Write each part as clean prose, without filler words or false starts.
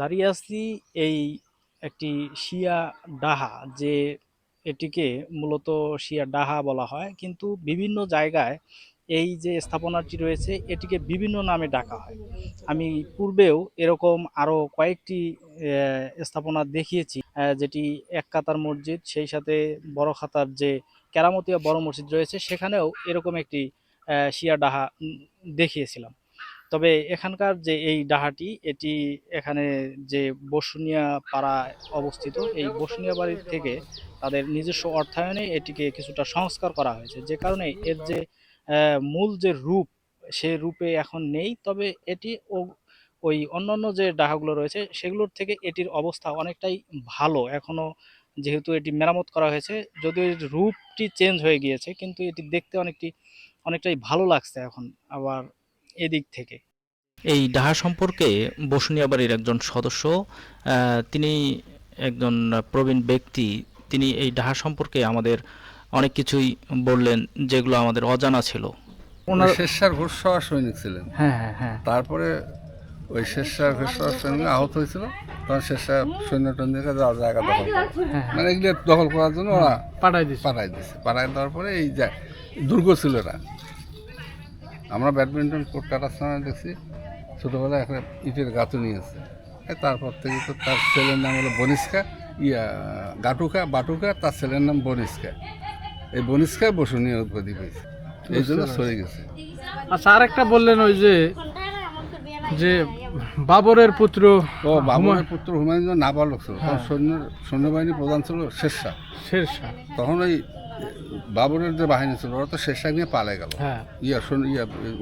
দাঁড়িয়ে আছি এই একটি শিয়া ডাহা, যে এটিকে মূলত শিয়া ডাহা বলা হয়, কিন্তু বিভিন্ন জায়গায় এই যে স্থাপনাটি রয়েছে এটিকে বিভিন্ন নামে ডাকা হয়। আমি পূর্বেও এরকম আরো কয়েকটি স্থাপনা দেখিয়েছি, যেটি এক কাতার মসজিদ, সেই সাথে বড় খাতার যে কেরামতিয়া বড় মসজিদ রয়েছে সেখানেও এরকম একটি শিয়া ডাহা দেখিয়েছিলাম। তবে এখানকার যে এই ডাহাটি, এটি এখানে যে বসুনিয়া পাড়ায় অবস্থিত, এই বসুনিয়া বাড়ির থেকে তাদের নিজস্ব অর্থায়নে এটিকে কিছুটা সংস্কার করা হয়েছে, যে কারণে এর যে মূল যে রূপ, সে রূপে এখন নেই। তবে এটি ওই অন্যান্য যে ডাহাগুলো রয়েছে সেগুলোর থেকে এটির অবস্থা অনেকটাই ভালো এখনো, যেহেতু এটি মেরামত করা হয়েছে। যদিও এর রূপটি চেঞ্জ হয়ে গিয়েছে, কিন্তু এটি দেখতে অনেকটাই ভালো লাগছে এখন আবার এদিক থেকে। এই ডাহা সম্পর্কে বসুনিয়া বাড়ির একজন সদস্য, তিনি একজন প্রবীণ ব্যক্তি, তিনি এই ডাহা সম্পর্কে আমাদের অনেক কিছুই বললেন যেগুলো আমাদের অজানা ছিল। ওই শেরশার ঘোষসভা সৈনিক ছিলেন। হ্যাঁ, হ্যাঁ, হ্যাঁ। তারপরে ওই শেরশার ঘোষসভা সৈনিক আহত হয়েছিল, তখন শেরশাহ সৈন্য টৈন্যকে যাওয়ার জায়গা দখল করে, মানে এগুলো দখল করার জন্য ওরা পাঠাই দিচ্ছে। পাঠাই দেওয়ার পরে এই দুর্গ ছিল এরা। আমরা ব্যাডমিন্টন কোর্ট কাটার সময় দেখছি ছোটোবেলায় একটা ইটের গাঁথুনি আছে। তারপর থেকে তো তার ছেলের নাম হলো বনিষ্কা, বাটুকা, তার ছেলের নাম বনিষ্কা। এই বনিষ্কায় বসুনিয়া উৎপত্তি হয়েছে, এই জন্য সরে গেছে। আচ্ছা, আর একটা বললেন ওই যে যে বাবরের পুত্র বাবরের পুত্র হুমায়ুন নাবালক ছিল, তখন সৈন্যবাহিনী প্রধান ছিল শেরশাহ। তখন ওই বাবরের যে বাহিনী ছিল ওরা তো শেরশাহ নিয়ে পালাই গেল,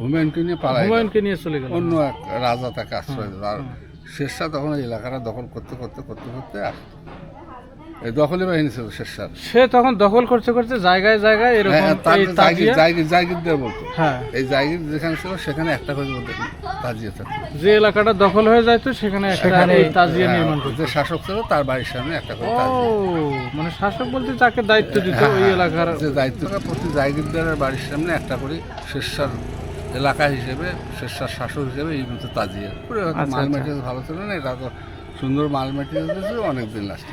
হুমায়ুনকে নিয়ে চলে গেল, অন্য এক রাজা তাকে আশ্রয় দিল। আর শেরশাহ তখন এই এলাকাটা দখল করতে এই দখলি বাহিনী ছিল শেরশাহ। সে তখন দখল করতে জায়গায় এরকম জায়গিরদের বলতো। এই জায়গির যেখানে ছিল সেখানে একটা করে তাজিয়া থাকতো, যে এলাকাটা দখল হয়ে যাইতো সেখানে তাজিয়া নির্মাণ করতো। যে শাসক ছিল তার বাড়ির সামনে একটা করে মানে শাসক বলতে তাকে দায়িত্ব দিত ওই এলাকার, যে দায়িত্ব প্রতি জায়গিরদের বাড়ির সামনে একটা করে শেরশাহ এলাকা হিসেবে, শেরশাহ শাসক হিসেবে এই মতো তাজিয়া পুরো। মাল মেটেরিয়াল ভালো ছিল না, এটা তো সুন্দর মাল মেটেরিয়াল ছিল, অনেকদিন লাস্ট।